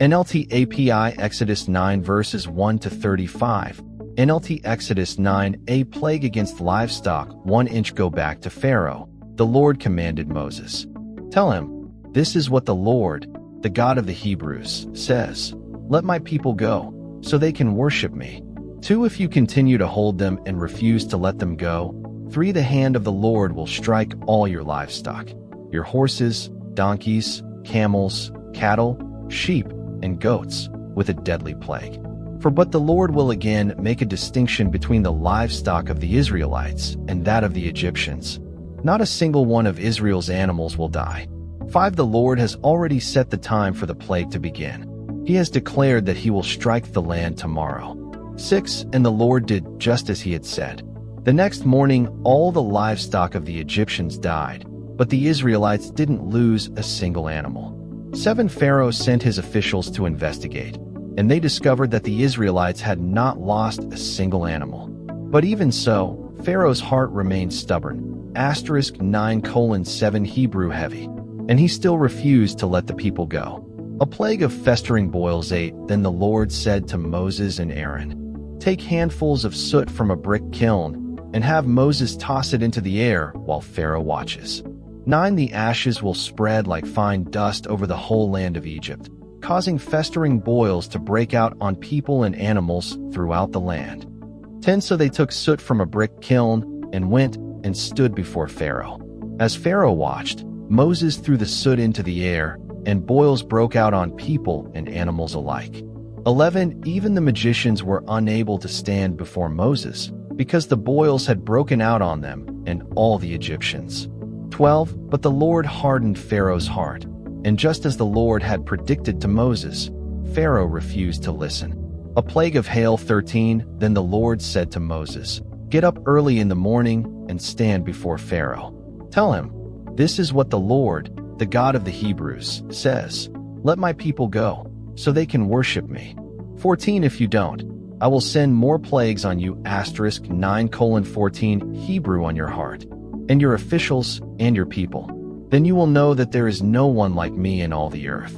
NLT API Exodus 9 verses 1 to 35. NLT Exodus 9, a plague against livestock, 1 inch. Go back to Pharaoh. The Lord commanded Moses. Tell him, this is what the Lord, the God of the Hebrews, says. Let my people go, so they can worship me. 2 If you continue to hold them and refuse to let them go. 3 The hand of the Lord will strike all your livestock, your horses, donkeys, camels, cattle, sheep, and goats, with a deadly plague. But the Lord will again make a distinction between the livestock of the Israelites and that of the Egyptians. Not a single one of Israel's animals will die. 5 The Lord has already set the time for the plague to begin. He has declared that he will strike the land tomorrow. 6 And the Lord did just as he had said. The next morning, all the livestock of the Egyptians died, but the Israelites didn't lose a single animal. 7 Pharaoh sent his officials to investigate, and they discovered that the Israelites had not lost a single animal. But even so, Pharaoh's heart remained stubborn. 9:7 Hebrew heavy, and he still refused to let the people go. A plague of festering boils 8 Then the Lord said to Moses and Aaron, take handfuls of soot from a brick kiln, and have Moses toss it into the air while Pharaoh watches. 9 The ashes will spread like fine dust over the whole land of Egypt, causing festering boils to break out on people and animals throughout the land. 10 So they took soot from a brick kiln and went and stood before Pharaoh. As Pharaoh watched, Moses threw the soot into the air, and boils broke out on people and animals alike. 11 Even the magicians were unable to stand before Moses, because the boils had broken out on them and all the Egyptians. 12 But the Lord hardened Pharaoh's heart, and just as the Lord had predicted to Moses, Pharaoh refused to listen. A plague of hail. 13 Then the Lord said to Moses, get up early in the morning and stand before Pharaoh. Tell him, this is what the Lord, the God of the Hebrews, says. Let my people go, so they can worship me. 14 If you don't, I will send more plagues on you. 9:14 Hebrew on your heart, and your officials and your people. Then you will know that there is no one like me in all the earth.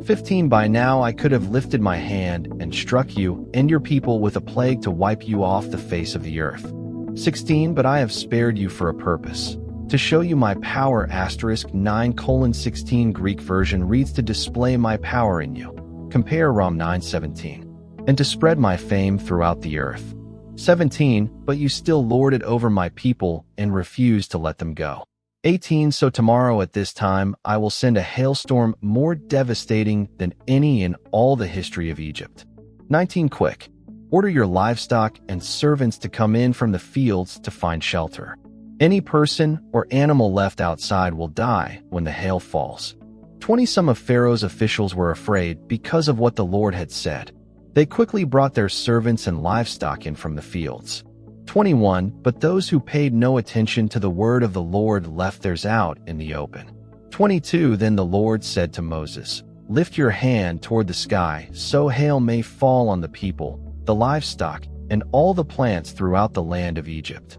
15 By now I could have lifted my hand and struck you and your people with a plague to wipe you off the face of the earth. 16 But I have spared you for a purpose, to show you my power. 9:16 Greek version reads to display my power in you. Compare Rom 9:17. And to spread my fame throughout the earth. 17 But you still lorded over my people and refused to let them go. 18 So tomorrow at this time I will send a hailstorm more devastating than any in all the history of Egypt. 19 Quick, order your livestock and servants to come in from the fields to find shelter. Any person or animal left outside will die when the hail falls. 20 Some of Pharaoh's officials were afraid because of what the Lord had said. They quickly brought their servants and livestock in from the fields. 21 But those who paid no attention to the word of the Lord left theirs out in the open. 22 Then the Lord said to Moses, lift your hand toward the sky so hail may fall on the people, the livestock, and all the plants throughout the land of Egypt.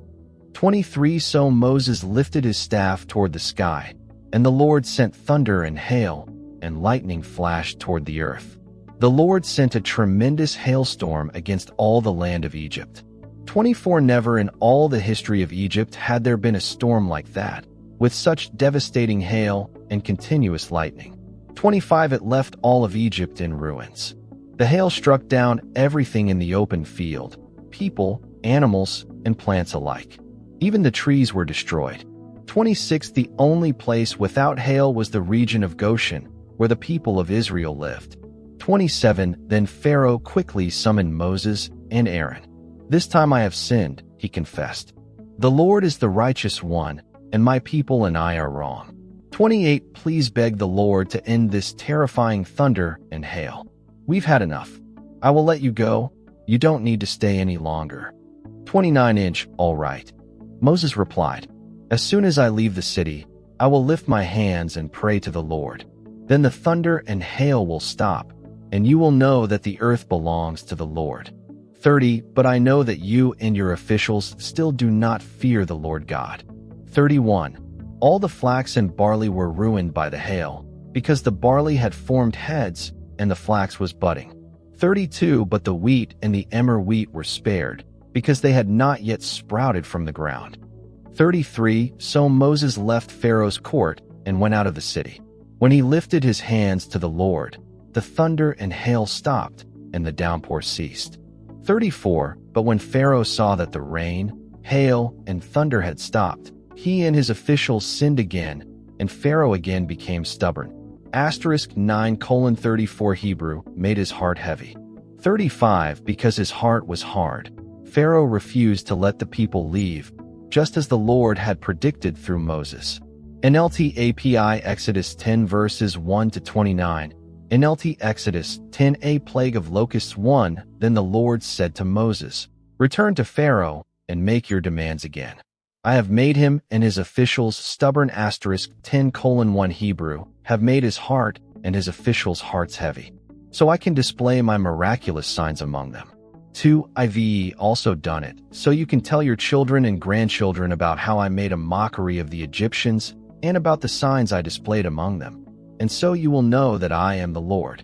23 So Moses lifted his staff toward the sky, and the Lord sent thunder and hail, and lightning flashed toward the earth. The Lord sent a tremendous hailstorm against all the land of Egypt. 24 Never in all the history of Egypt had there been a storm like that, with such devastating hail and continuous lightning. 25 It left all of Egypt in ruins. The hail struck down everything in the open field, people, animals, and plants alike. Even the trees were destroyed. 26 The only place without hail was the region of Goshen, where the people of Israel lived. 27 Then Pharaoh quickly summoned Moses and Aaron. This time I have sinned, he confessed. The Lord is the righteous one, and my people and I are wrong. 28 Please beg the Lord to end this terrifying thunder and hail. We've had enough. I will let you go. You don't need to stay any longer. 29 All right. Moses replied, as soon as I leave the city, I will lift my hands and pray to the Lord. Then the thunder and hail will stop, and you will know that the earth belongs to the Lord. 30 But I know that you and your officials still do not fear the Lord God. 31 All the flax and barley were ruined by the hail, because the barley had formed heads, and the flax was budding. 32 But the wheat and the emmer wheat were spared, because they had not yet sprouted from the ground. 33 So Moses left Pharaoh's court and went out of the city. When he lifted his hands to the Lord, the thunder and hail stopped, and the downpour ceased. 34 But when Pharaoh saw that the rain, hail, and thunder had stopped, he and his officials sinned again, and Pharaoh again became stubborn. 9:34 Hebrew made his heart heavy. 35 Because his heart was hard, Pharaoh refused to let the people leave, just as the Lord had predicted through Moses. NLT API Exodus 10 verses 1 to 29. NLT Exodus 10a Plague of Locusts 1 Then the Lord said to Moses, Return to Pharaoh and make your demands again. I have made him and his officials stubborn. 10:1 Hebrew have made his heart and his officials' hearts heavy, so I can display my miraculous signs among them. 2 I've also done it, so you can tell your children and grandchildren about how I made a mockery of the Egyptians and about the signs I displayed among them, and so you will know that I am the Lord.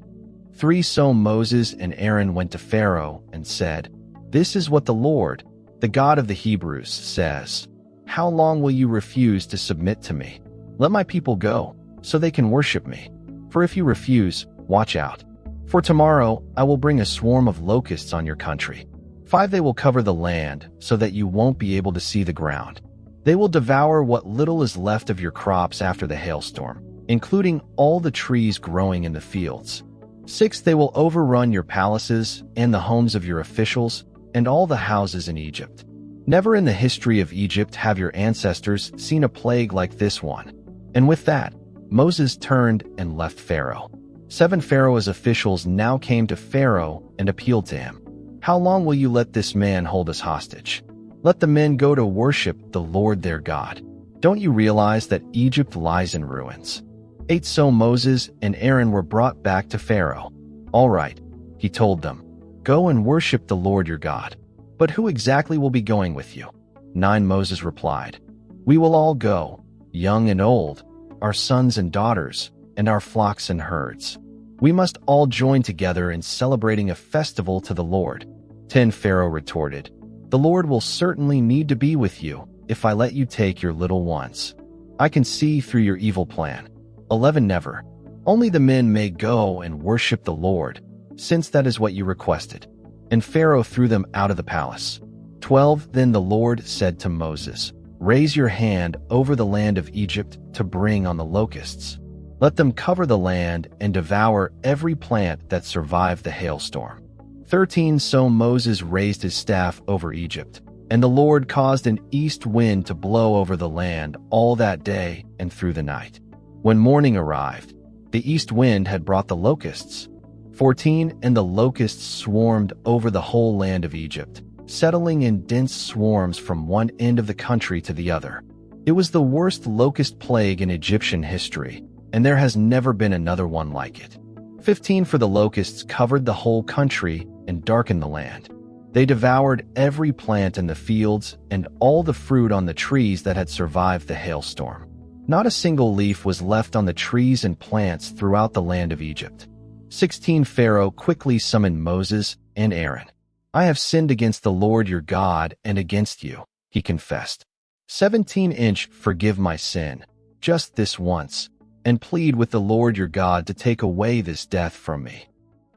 3 So Moses and Aaron went to Pharaoh and said, This is what the Lord, the God of the Hebrews, says. How long will you refuse to submit to me? Let my people go, so they can worship me. For if you refuse, watch out. For tomorrow I will bring a swarm of locusts on your country. 5 They will cover the land, so that you won't be able to see the ground. They will devour what little is left of your crops after the hailstorm, including all the trees growing in the fields. 6 They will overrun your palaces and the homes of your officials and all the houses in Egypt. Never in the history of Egypt have your ancestors seen a plague like this one. And with that, Moses turned and left Pharaoh. 7 Pharaoh's officials now came to Pharaoh and appealed to him. How long will you let this man hold us hostage? Let the men go to worship the Lord their God. Don't you realize that Egypt lies in ruins? 8 So Moses and Aaron were brought back to Pharaoh. All right, he told them, go and worship the Lord your God. But who exactly will be going with you? 9 Moses replied, We will all go, young and old, our sons and daughters, and our flocks and herds. We must all join together in celebrating a festival to the Lord. 10 Pharaoh retorted, The Lord will certainly need to be with you if I let you take your little ones. I can see through your evil plan. 11 Never. Only the men may go and worship the Lord, since that is what you requested. And Pharaoh threw them out of the palace. 12 Then the Lord said to Moses, Raise your hand over the land of Egypt to bring on the locusts. Let them cover the land and devour every plant that survived the hailstorm. 13 So Moses raised his staff over Egypt, and the Lord caused an east wind to blow over the land all that day and through the night. When morning arrived, the east wind had brought the locusts. 14 And the locusts swarmed over the whole land of Egypt, settling in dense swarms from one end of the country to the other. It was the worst locust plague in Egyptian history, and there has never been another one like it. 15 For the locusts covered the whole country and darkened the land. They devoured every plant in the fields and all the fruit on the trees that had survived the hailstorm. Not a single leaf was left on the trees and plants throughout the land of Egypt. 16 Pharaoh quickly summoned Moses and Aaron. I have sinned against the Lord your God and against you, he confessed. 17 Forgive my sin, just this once, and plead with the Lord your God to take away this death from me.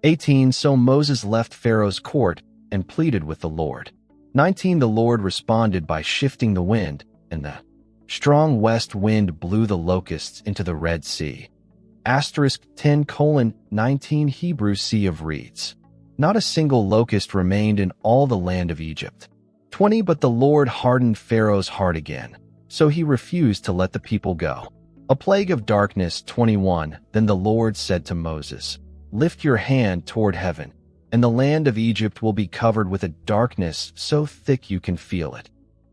18 So Moses left Pharaoh's court and pleaded with the Lord. 19 The Lord responded by shifting the wind, and the strong west wind blew the locusts into the Red Sea. 10:19 Hebrew Sea of Reeds. Not a single locust remained in all the land of Egypt. 20 But the Lord hardened Pharaoh's heart again, so he refused to let the people go. A plague of darkness. 21 Then the Lord said to Moses, Lift your hand toward heaven, and the land of Egypt will be covered with a darkness so thick you can feel it.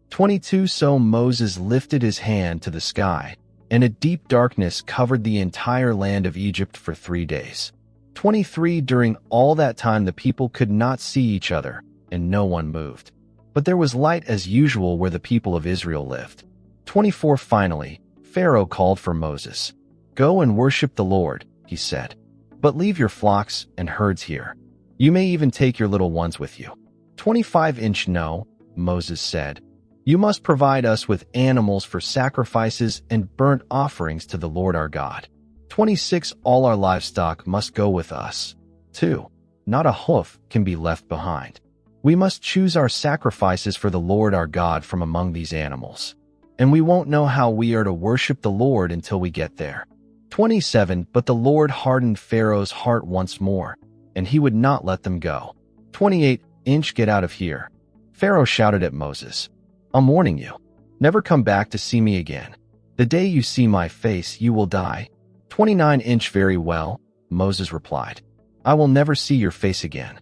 22 So Moses lifted his hand to the sky, and a deep darkness covered the entire land of Egypt for 3 days. 23 During all that time the people could not see each other, and no one moved. But there was light as usual where the people of Israel lived. 24 Finally, Pharaoh called for Moses. Go and worship the Lord, he said. But leave your flocks and herds here. You may even take your little ones with you. 25-inch no, Moses said. You must provide us with animals for sacrifices and burnt offerings to the Lord our God. 26 All our livestock must go with us. 2. Not a hoof can be left behind. We must choose our sacrifices for the Lord our God from among these animals. And we won't know how we are to worship the Lord until we get there. 27 But the Lord hardened Pharaoh's heart once more, and he would not let them go. 28-inch Get out of here. Pharaoh shouted at Moses. I'm warning you. Never come back to see me again. The day you see my face, you will die. 29-inch Very well, Moses replied. I will never see your face again.